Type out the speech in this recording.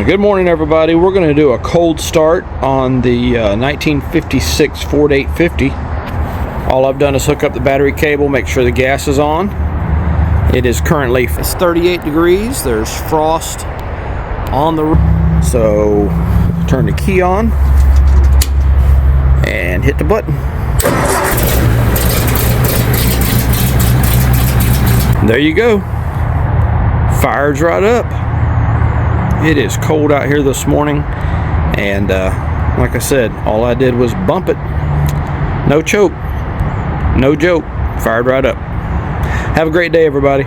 Good morning, everybody. We're going to do a cold start on the 1956 Ford 850. All I've done is hook up the battery cable, make sure the gas is on. It is currently 38 degrees. There's frost on the roof. So turn the key on and hit the button. There you go. Fires right up. It is cold out here this morning, and like I said, all I did was bump it. No choke, no joke. Fired right up. Have a great day, everybody.